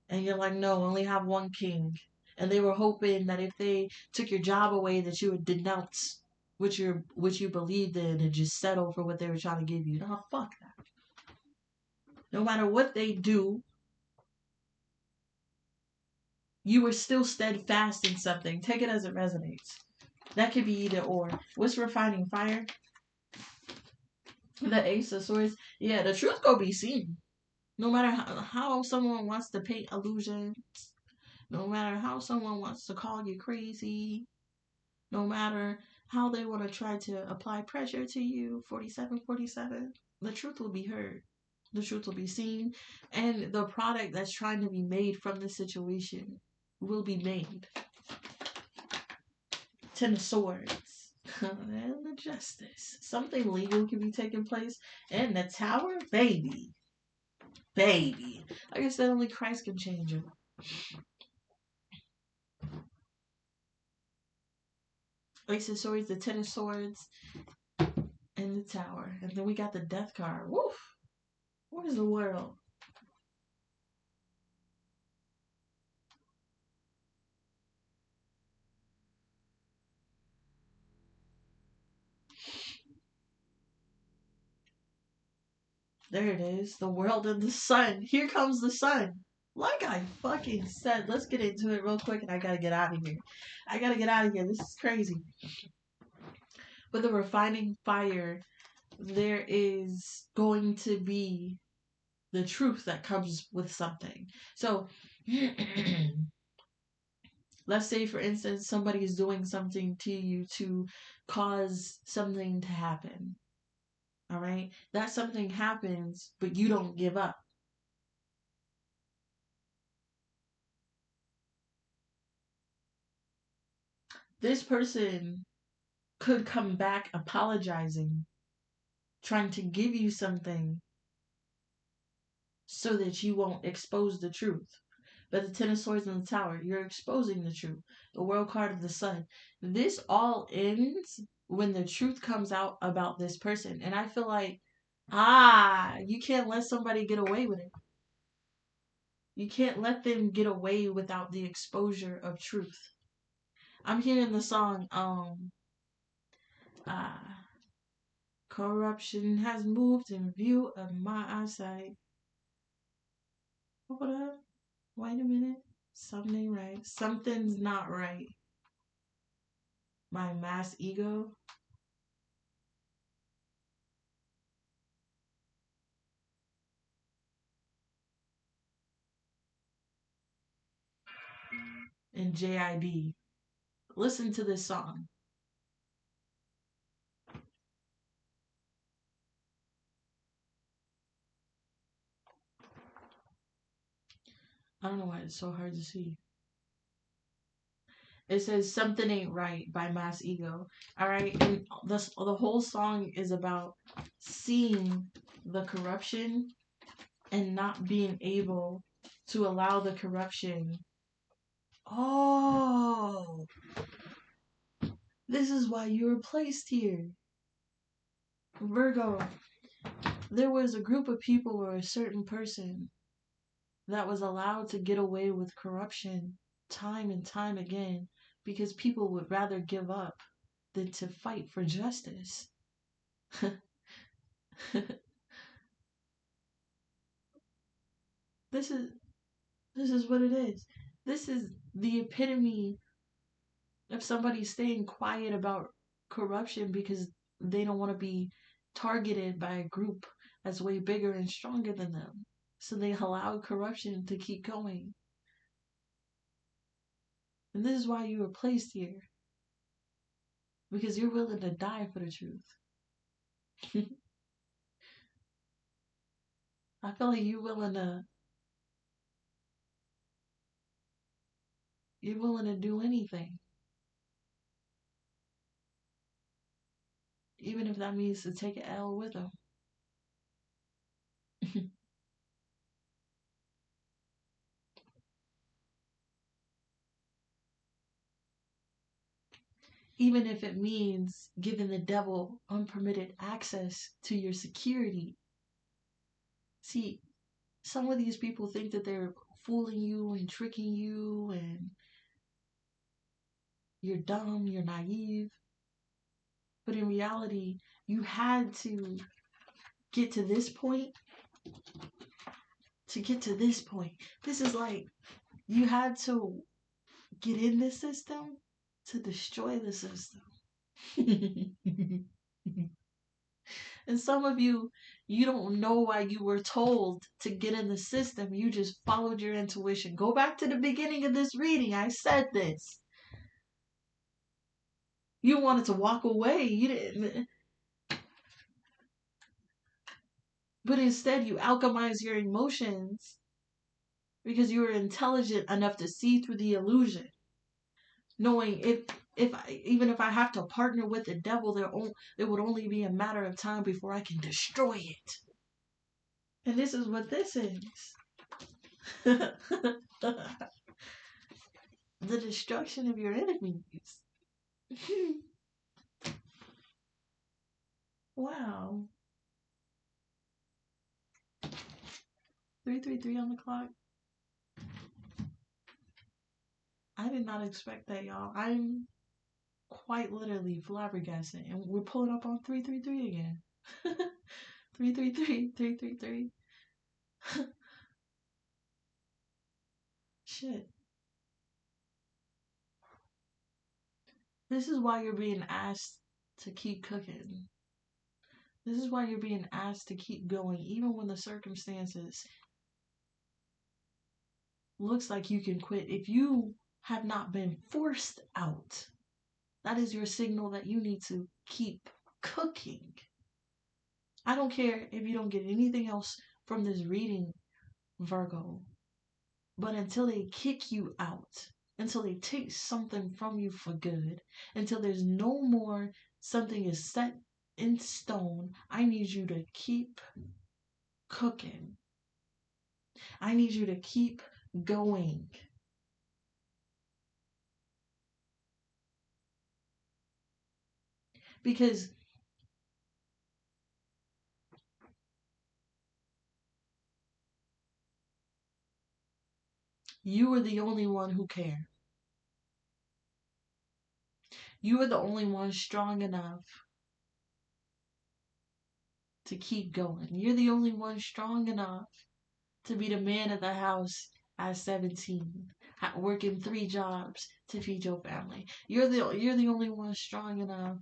And you're like, no, only have one king. And they were hoping that if they took your job away that you would denounce what you believed in and just settle for what they were trying to give you. No, fuck that. No matter what they do, you were still steadfast in something. Take it as it resonates. That could be either or. What's refining fire? The Ace of Swords. Yeah, the truth gonna be seen. No matter how someone wants to paint illusions, no matter how someone wants to call you crazy, no matter how they want to try to apply pressure to you, 4747, the truth will be heard. The truth will be seen. And the product that's trying to be made from this situation will be made. Ten of Swords. And the Justice. Something legal can be taking place. And the Tower, baby. Baby. Like I said, only Christ can change it. Ace of Swords, the Ten of Swords, and the Tower. And then we got the Death card. Woof. What is the world? There it is. The world and the sun. Here comes the sun. Like I fucking said, let's get into it real quick and I gotta get out of here. This is crazy. With the refining fire, there is going to be the truth that comes with something. So, let's say, for instance, somebody is doing something to you to cause something to happen. All right? That something happens, but you don't give up. This person could come back apologizing, trying to give you something so that you won't expose the truth. But the Ten of Swords in the Tower, you're exposing the truth. The World card of the Sun. This all ends when the truth comes out about this person. And I feel like, you can't let somebody get away with it. You can't let them get away without the exposure of truth. I'm hearing the song, uh, corruption has moved in view of my eyesight. Hold up. Wait a minute. Something ain't right. Something's not right. My mass ego. And JID. Listen to this song. I don't know why it's so hard to see. It says Something Ain't Right by Mass Ego. Alright, and the whole song is about seeing the corruption and not being able to allow the corruption. Oh, this is why you were placed here. Virgo, there was a group of people or a certain person that was allowed to get away with corruption time and time again because people would rather give up than to fight for justice. this is this is what it is. This is the epitome of somebody staying quiet about corruption because they don't want to be targeted by a group that's way bigger and stronger than them. So they allow corruption to keep going. And this is why you were placed here. Because you're willing to die for the truth. I feel like you're willing to do anything. Even if that means to take an L with them. Even if it means giving the devil unpermitted access to your security. See, some of these people think that they're fooling you and tricking you and you're dumb, you're naive. But in reality, you had to get to this point to get to this point. This is like you had to get in this system to destroy the system. And some of you, you don't know why you were told to get in the system. You just followed your intuition. Go back to the beginning of this reading. I said this. You wanted to walk away. You didn't. But instead, you alchemize your emotions because you were intelligent enough to see through the illusion, knowing even if I have to partner with the devil, there would only be a matter of time before I can destroy it. And this is what this is. The destruction of your enemies. Wow. 333 on the clock. I did not expect that, y'all. I'm quite literally flabbergasted. And we're pulling up on 333 again. 333, 333. Shit. This is why you're being asked to keep cooking. This is why you're being asked to keep going, even when the circumstances looks like you can quit. If you have not been forced out, that is your signal that you need to keep cooking. I don't care if you don't get anything else from this reading, Virgo, but until they kick you out, until they take something from you for good, until there's no more something is set in stone, I need you to keep cooking. I need you to keep going. Because You are the only one who cares. You are the only one strong enough to keep going. You're the only one strong enough to be the man of the house at 17, working 3 jobs to feed your family. You're the only one strong enough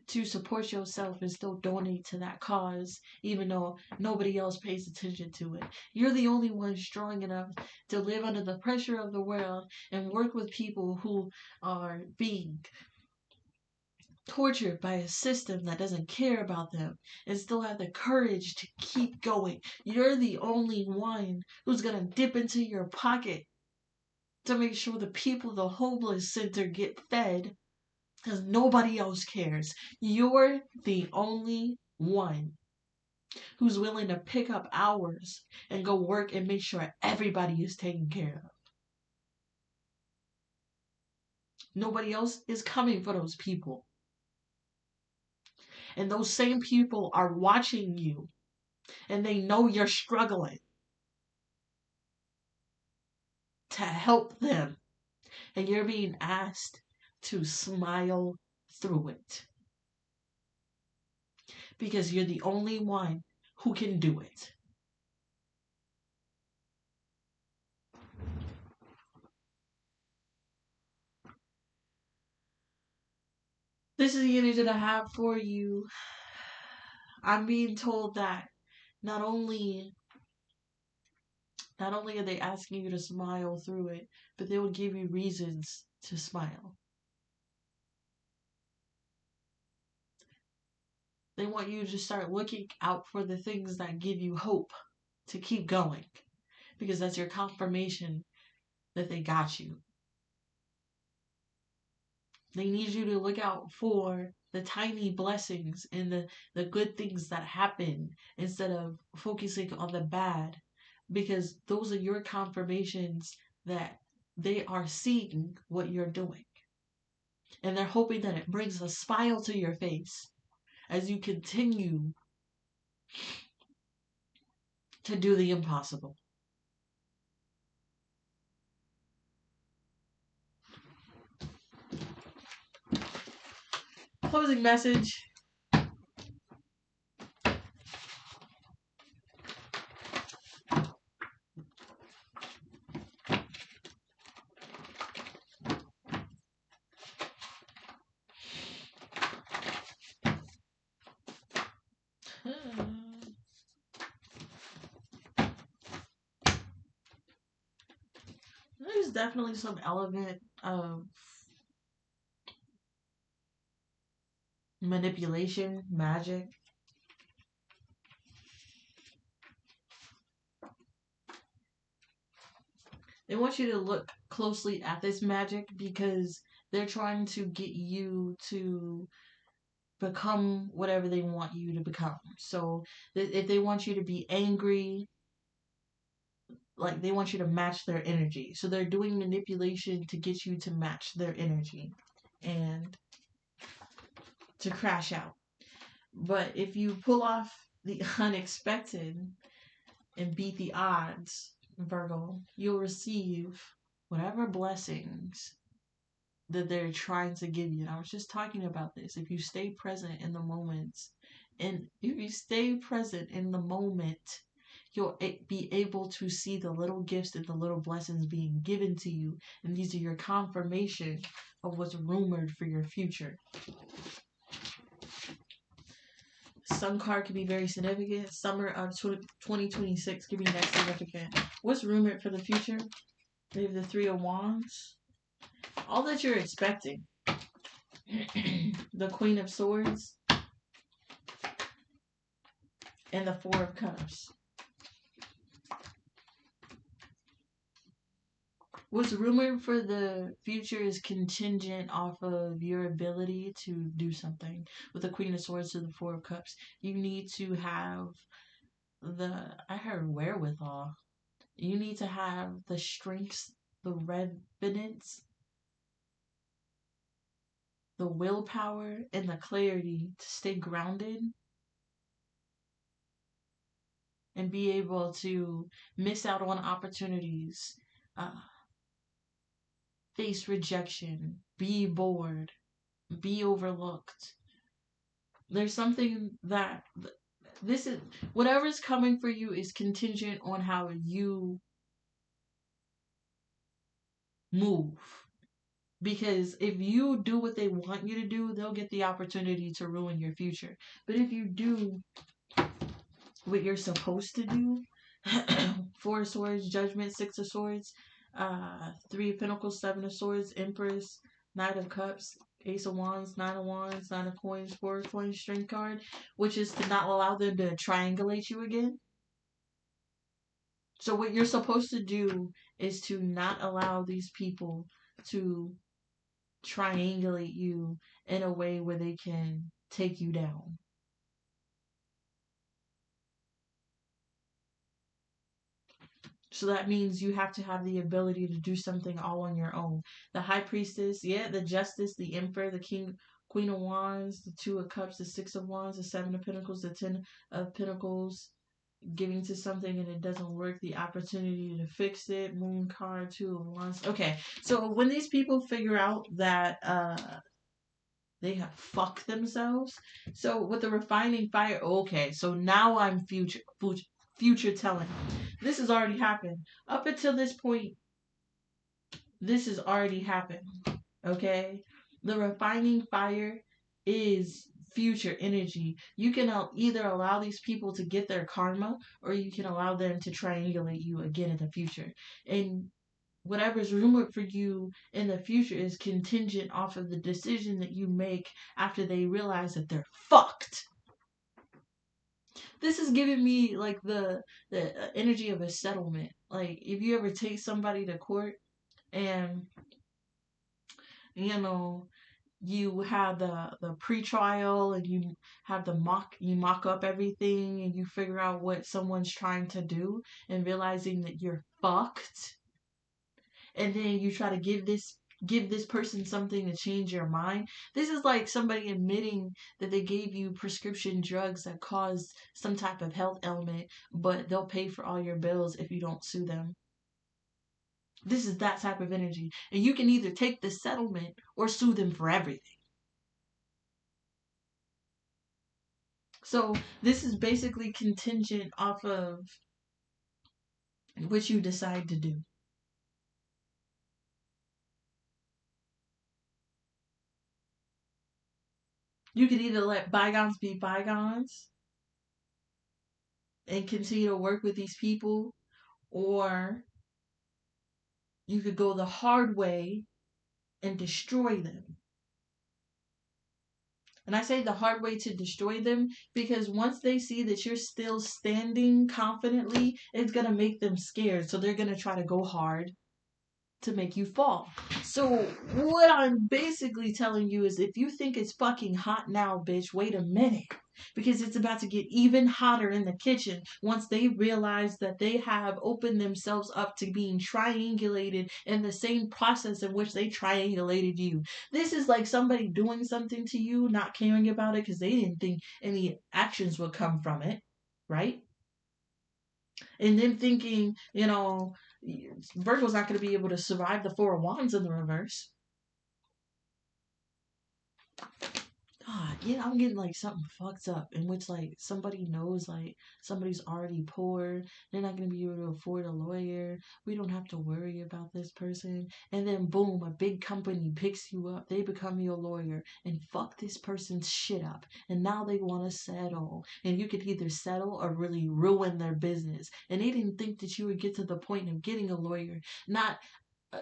to support yourself and still donate to that cause, even though nobody else pays attention to it. You're the only one strong enough to live under the pressure of the world and work with people who are being tortured by a system that doesn't care about them and still have the courage to keep going. You're the only one who's gonna dip into your pocket to make sure the people at the homeless center get fed because nobody else cares. You're the only one who's willing to pick up hours and go work and make sure everybody is taken care of. Nobody else is coming for those people. And those same people are watching you and they know you're struggling to help them. And you're being asked to smile through it. Because you're the only one who can do it. This is the energy that I have for you. I'm being told that not only are they asking you to smile through it, but they will give you reasons to smile. They want you to start looking out for the things that give you hope to keep going, because that's your confirmation that they got you. They need you to look out for the tiny blessings and the good things that happen instead of focusing on the bad, because those are your confirmations that they are seeing what you're doing. And they're hoping that it brings a smile to your face as you continue to do the impossible. Closing message. There's definitely some element of manipulation, magic. They want you to look closely at this magic because they're trying to get you to become whatever they want you to become. So if they want you to be angry, like they want you to match their energy. So they're doing manipulation to get you to match their energy and to crash out. But if you pull off the unexpected and beat the odds, Virgo, you'll receive whatever blessings that they're trying to give you. And I was just talking about this. If you stay present in the moments, and if you stay present in the moment, you'll be able to see the little gifts and the little blessings being given to you. And these are your confirmation of what's rumored for your future. Sun card could be very significant. Summer of 2026 could be next significant. What's rumored for the future? We have the 3 of Wands. All that you're expecting. The Queen of Swords. And the 4 of Cups. What's rumored for the future is contingent off of your ability to do something. With the Queen of Swords to the 4 of Cups, you need to have I heard wherewithal. You need to have the strengths, the revenants, the willpower, and the clarity to stay grounded and be able to miss out on opportunities face rejection, be bored, be overlooked. There's something that this is whatever's coming for you is contingent on how you move. Because if you do what they want you to do, they'll get the opportunity to ruin your future. But if you do what you're supposed to do, Four of Swords, Judgment, Six of Swords, Three of Pentacles, Seven of Swords, Empress, Knight of Cups, Ace of Wands, Nine of Wands, Nine of Coins, Four of Coins, Strength card, which is to not allow them to triangulate you again. So what you're supposed to do is to not allow these people to triangulate you in a way where they can take you down. So that means you have to have the ability to do something all on your own. The High Priestess, yeah, the Justice, the Emperor, the King, Queen of Wands, the Two of Cups, the Six of Wands, the Seven of Pentacles, the Ten of Pentacles, giving to something and it doesn't work, the opportunity to fix it, Moon card, Two of Wands. Okay, so when these people figure out that they have fucked themselves, so with the refining fire, okay, so now I'm future telling. This has already happened. Up until this point, this has already happened. Okay? The refining fire is future energy. You can either allow these people to get their karma or you can allow them to triangulate you again in the future. And whatever's rumored for you in the future is contingent off of the decision that you make after they realize that they're fucked. This is giving me like the energy of a settlement. Like if you ever take somebody to court and you know you have the pre-trial and you have you mock up everything and you figure out what someone's trying to do and realizing that you're fucked, and then you try to give this person something to change your mind. This is like somebody admitting that they gave you prescription drugs that cause some type of health ailment, but they'll pay for all your bills if you don't sue them. This is that type of energy. And you can either take the settlement or sue them for everything. So this is basically contingent off of what you decide to do. You could either let bygones be bygones and continue to work with these people, or you could go the hard way and destroy them. And I say the hard way to destroy them because once they see that you're still standing confidently, it's going to make them scared. So they're going to try to go hard to make you fall. So what I'm basically telling you is if you think it's fucking hot now, bitch, wait a minute. Because it's about to get even hotter in the kitchen once they realize that they have opened themselves up to being triangulated in the same process in which they triangulated you. This is like somebody doing something to you, not caring about it because they didn't think any actions would come from it, right? And then thinking, Virgo's not going to be able to survive the Four of Wands in the reverse. God, yeah, I'm getting like something fucked up in which like somebody knows like somebody's already poor. They're not gonna be able to afford a lawyer. We don't have to worry about this person. And then boom, a big company picks you up. They become your lawyer and fuck this person's shit up. And now they want to settle. And you could either settle or really ruin their business. And they didn't think that you would get to the point of getting a lawyer, not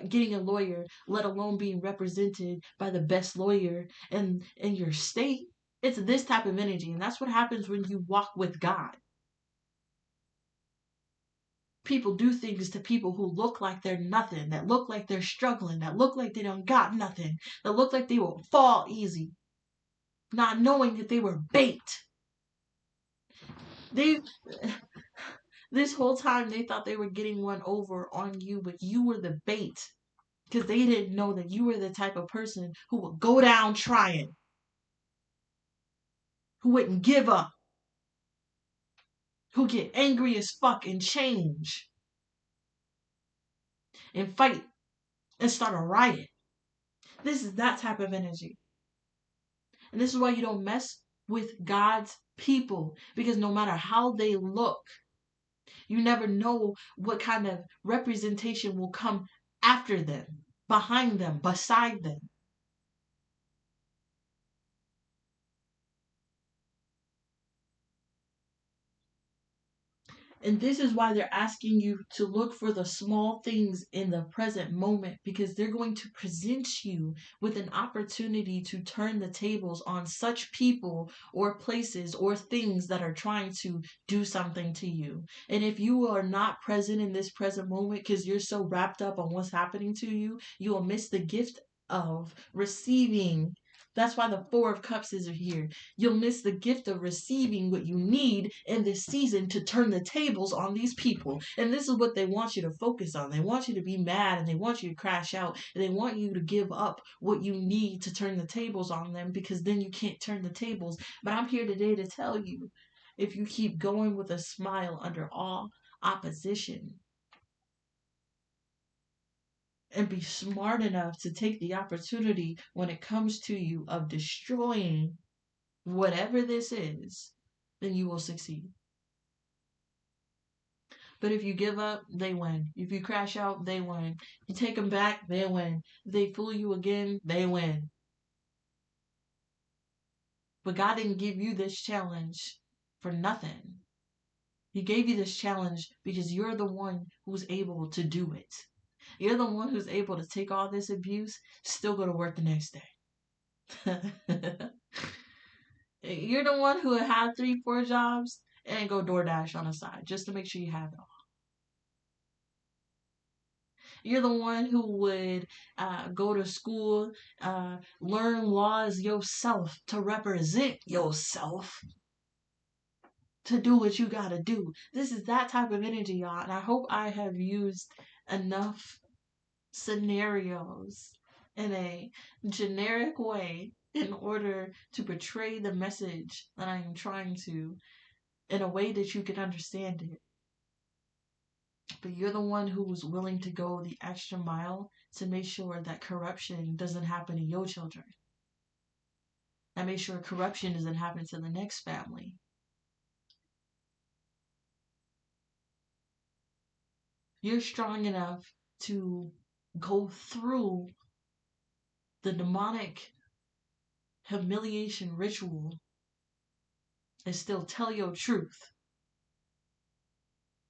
getting a lawyer, let alone being represented by the best lawyer in your state. It's this type of energy, and that's what happens when you walk with God. People do things to people who look like they're nothing, that look like they're struggling, that look like they don't got nothing, that look like they will fall easy, not knowing that they were bait. They this whole time they thought they were getting one over on you, but you were the bait. Because they didn't know that you were the type of person who would go down trying, who wouldn't give up, who get angry as fuck and change and fight and start a riot. This is that type of energy. And this is why you don't mess with God's people, because no matter how they look, you never know what kind of representation will come after them, behind them, beside them. And this is why they're asking you to look for the small things in the present moment, because they're going to present you with an opportunity to turn the tables on such people or places or things that are trying to do something to you. And if you are not present in this present moment because you're so wrapped up on what's happening to you, you will miss the gift of receiving. That's why the Four of Cups is here. You'll miss the gift of receiving what you need in this season to turn the tables on these people. And this is what they want you to focus on. They want you to be mad, and they want you to crash out, and they want you to give up what you need to turn the tables on them, because then you can't turn the tables. But I'm here today to tell you, if you keep going with a smile under all opposition, and be smart enough to take the opportunity when it comes to you of destroying whatever this is, then you will succeed. But if you give up, they win. If you crash out, they win. You take them back, they win. If they fool you again, they win. But God didn't give you this challenge for nothing. He gave you this challenge because you're the one who's able to do it. You're the one who's able to take all this abuse, still go to work the next day. You're the one who had 3, 4 jobs and go DoorDash on the side just to make sure you have it all. You're the one who would go to school, learn laws yourself to represent yourself, to do what you gotta do. This is that type of energy, y'all. And I hope I have used enough scenarios in a generic way in order to portray the message that I am trying to in a way that you can understand it. But you're the one who was willing to go the extra mile to make sure that corruption doesn't happen to your children. That make sure corruption doesn't happen to the next family. You're strong enough to go through the demonic humiliation ritual and still tell your truth.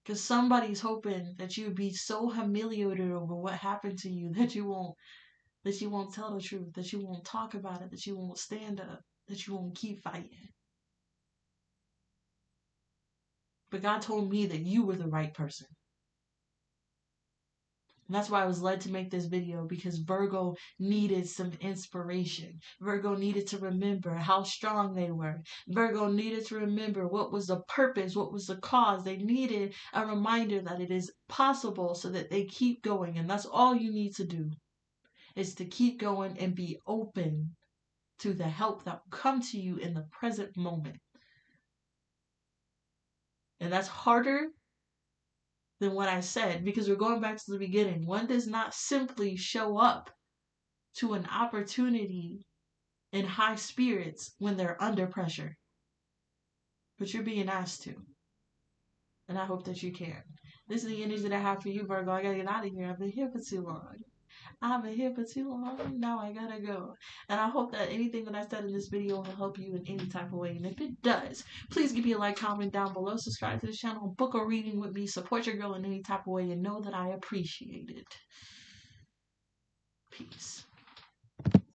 Because somebody's hoping that you'd be so humiliated over what happened to you that you won't tell the truth, that you won't talk about it, that you won't stand up, that you won't keep fighting. But God told me that you were the right person. And that's why I was led to make this video, because Virgo needed some inspiration. Virgo needed to remember how strong they were. Virgo needed to remember what was the purpose, what was the cause. They needed a reminder that it is possible so that they keep going. And that's all you need to do, is to keep going and be open to the help that will come to you in the present moment. And that's harder than what I said, because we're going back to the beginning. One does not simply show up to an opportunity in high spirits when they're under pressure. But you're being asked to. And I hope that you can. This is the energy that I have for you, Virgo. I gotta get out of here. I've been here for too long. I've been here for too long. Now I gotta go. And I hope that anything that I said in this video will help you in any type of way. And if it does, please give me a like, comment down below, subscribe to the channel, book a reading with me, support your girl in any type of way, and know that I appreciate it. Peace.